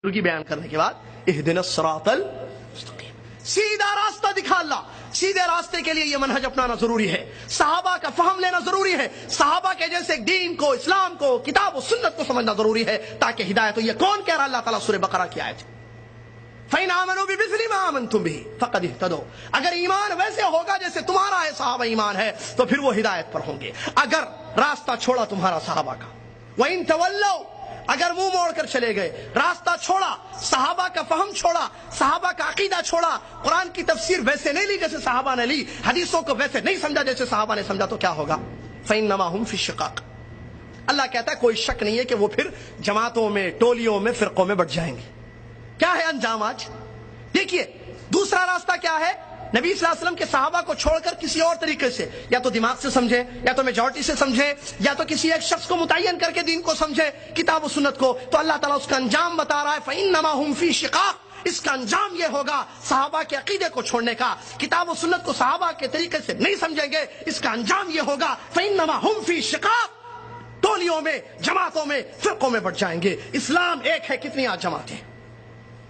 की बयान करने के बाद इहदिनस सिरातल मुस्तकीम, सीधा रास्ता दिखा अल्लाह। सीधे रास्ते के लिए ये मनहज अपनाना जरूरी है, सहाबा का फहम लेना जरूरी है, सहाबा के जैसे दीन को, इस्लाम को, किताब और सुन्नत को समझना जरूरी है ताकि हिदायत हो। ये कौन कह रहा? अल्लाह ताला सूरह बकरा की आयत फ़इन आमनू बिमिस्लि मा आमनतुम बिही फ़क़द इह्तदौ। अगर ईमान वैसे होगा जैसे तुम्हारा है सहाबा ईमान है तो फिर वो हिदायत पर होंगे। अगर रास्ता छोड़ा तुम्हारा सहाबा का, वइन तवल्लौ, अगर मुंह मोड़ कर चले गए, रास्ता छोड़ा, सहाबा का फहम छोड़ा, सहाबा का अकीदा छोड़ा, कुरान की तफसीर वैसे नहीं ली जैसे सहाबा ने ली, हदीसों को वैसे नहीं समझा जैसे सहाबा ने समझा, तो क्या होगा? फ़इन्नमा हुम फ़ी शिक़ाक़। अल्लाह कहता है कोई शक नहीं है कि वो फिर जमातों में, टोलियों में, फिरकों में बढ़ जाएंगे। क्या है अंजाम आज? देखिए, दूसरा रास्ता क्या है? नबी सल्लल्लाहु अलैहि वसल्लम के सहाबा को छोड़कर किसी और तरीके से, या तो दिमाग से समझे, या तो मेजॉरिटी से समझे, या तो किसी एक शख्स को मुतय्यन करके दीन को समझे, किताब और सुन्नत को, तो अल्लाह ताला उसका अंजाम बता रहा है फ़इन्नमा हुम फ़ी शिक़ाक़। इसका अंजाम यह होगा सहाबा के अकीदे को छोड़ने का, किताब और सुन्नत को सहाबा के तरीके से नहीं समझेंगे, इसका अंजाम यह होगा फ़इन्नमा हुम फ़ी शिक़ाक़। टोलियों में, जमातों में, फिरकों में बढ़ जाएंगे। इस्लाम एक है, कितनी आज जमातें,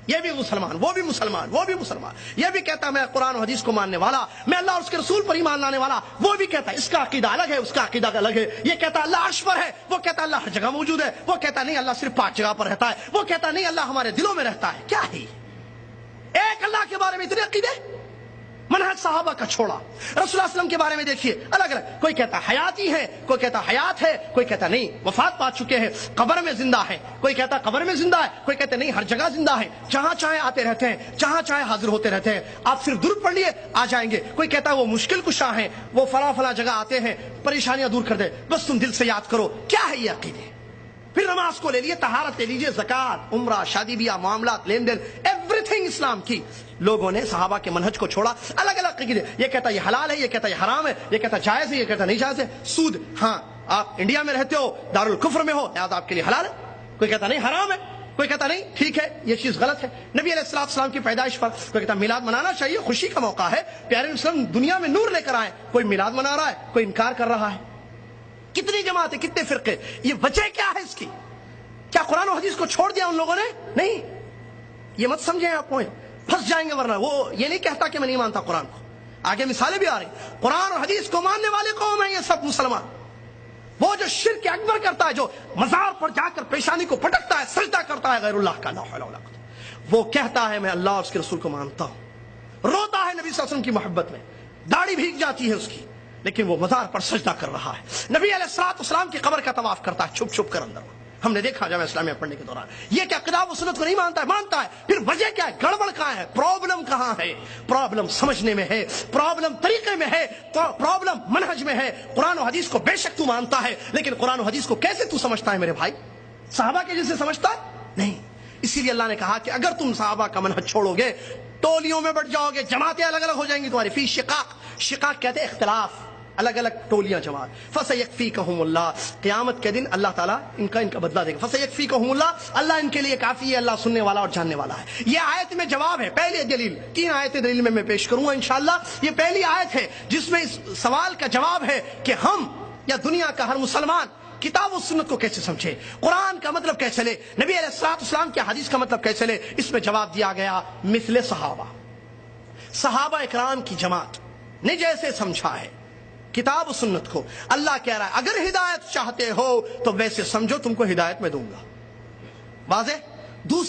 ये भी मुसलमान, वो भी मुसलमान, वो भी मुसलमान, ये भी कहता मैं कुरान और हदीस को मानने वाला, मैं अल्लाह और उसके रसूल पर ईमान लाने वाला, वो भी कहता इसका अकीदा अलग है, उसका अकीदा अलग है। ये कहता अल्लाह अर्श पर है, वो कहता अल्लाह हर जगह मौजूद है, वो कहता नहीं अल्लाह सिर्फ 5 जगह पर रहता है, वो कहता नहीं अल्लाह हमारे दिलों में रहता है। क्या है एक अल्लाह के बारे में इतने अकीदे? मनहज सहाबा का छोड़ा। रसूलुल्लाह सल्लल्लाहु अलैहि वसल्लम के बारे में देखिए, अलग अलग, कोई कहता हयाती है, कोई कहता हयात है, कोई कहता नहीं वफात पा चुके हैं, कब्र में जिंदा है, कोई कहता कब्र में जिंदा है, कोई कहता नहीं हर जगह जिंदा है, जहां चाहे आते रहते हैं, जहां चाहे हाजिर होते रहते हैं, आप सिर्फ दुरूद पढ़ लिए आ जाएंगे। कोई कहता है वो मुश्किल कुशा है, वो फला फला जगह आते हैं, परेशानियां दूर कर दे, बस तुम दिल से याद करो। क्या है ये अकीदे? फिर नमाज को ले लिए, तहारत ले लीजिए, ज़कात, उम्रा, शादी ब्याह, मामलात, लेन देन, एवरीथिंग इस्लाम की। लोगों ने सहाबा के मनहज को छोड़ा, अलग अलग अकीदे। ये कहता ये हलाल है, ये कहता ये हराम है, ये कहता जायज है, ये कहता नहीं जायज है। सूद, हाँ आप इंडिया में रहते हो, दारुल कुफ्र में हो, याद आपके लिए हलाल है, कोई कहता नहीं हराम है, कोई कहता नहीं ठीक है ये चीज गलत है। नबी अलैहिस्सलाम की पैदाइश पर कोई कहता मिलाद मनाना चाहिए, खुशी का मौका है, प्यारे मुस्लिम दुनिया में नूर लेकर आए, कोई मिलाद मना रहा है, कोई इनकार कर रहा है। कितनी जमात है, कितने फिरके, ये वजह क्या है इसकी? क्या कुरान और हदीस को छोड़ दिया उन लोगों ने? नहीं, ये मत समझे आप फंस जाएंगे, वरना वो ये नहीं कहता कि मैं नहीं मानता कुरान को। आगे मिसालें भी आ रही, कुरान और हदीस को मानने वाले कौन है? ये सब मुसलमान। वो जो शिर्क अकबर करता है, जो मजार पर जाकर पेशानी को पटकता है, सजदा करता है गैरुल्लाह का, ला हौला वला कुव्वता, वो कहता है मैं अल्लाह और उसके रसूल को मानता हूं, रोता है नबी सल्लल्लाहु अलैहि वसल्लम की मोहब्बत में, दाढ़ी भीग जाती है उसकी, लेकिन वो मजार पर सजदा कर रहा है। नबी अलैहिस्सलाम की कब्र का तवाफ करता है छुप छुप कर अंदर। हमने देखा जब इस्लामिया पढ़ने के दौरान, ये क्या किताब और सुन्नत को नहीं मानता है? मानता है। फिर वजह क्या है? गड़बड़ कहां है? प्रॉब्लम कहां है? प्रॉब्लम समझने में है, प्रॉब्लम तरीके में है, प्रॉब्लम मनहज में है। कुरान और हदीस को बेशक तू मानता है, लेकिन कुरान और हदीस को कैसे तू समझता है मेरे भाई? सहाबा के जैसे समझता है? नहीं। इसीलिए अल्लाह ने कहा कि अगर तुम सहाबा का मनहज छोड़ोगे, टोलियों में बढ़ जाओगे, जमातें अलग अलग हो जाएंगी तुम्हारी। फी शिकाक, शिकाक कहते हैं इख्तिलाफ, अलग अलग टोलियां जमात। फसयकफीकहुमुल्लाह, क़यामत के दिन अल्लाह ताला इनका बदला देगा। फसयकफीकहुमुल्लाह, अल्लाह इनके लिए काफी है, अल्लाह सुनने वाला और जानने वाला है। ये आयत में जवाब है। पहले दलील, 3 आयतें दलील में मैं पेश करूंगा इंशाअल्लाह। ये पहली आयत है जिसमें इस सवाल का जवाब है कि हम या दुनिया का हर मुसलमान किताब और सुन्नत को कैसे समझे, कुरान का मतलब कैसे ले, नबी अलैहिस्सलाम की हदीस का मतलब कैसे ले। इसमें जवाब दिया गया मिसले सहाबा इकराम की जमात ने जैसे समझा है किताब और सुन्नत को। अल्लाह कह रहा है अगर हिदायत चाहते हो तो वैसे समझो, तुमको हिदायत में दूंगा। वाज़ेह?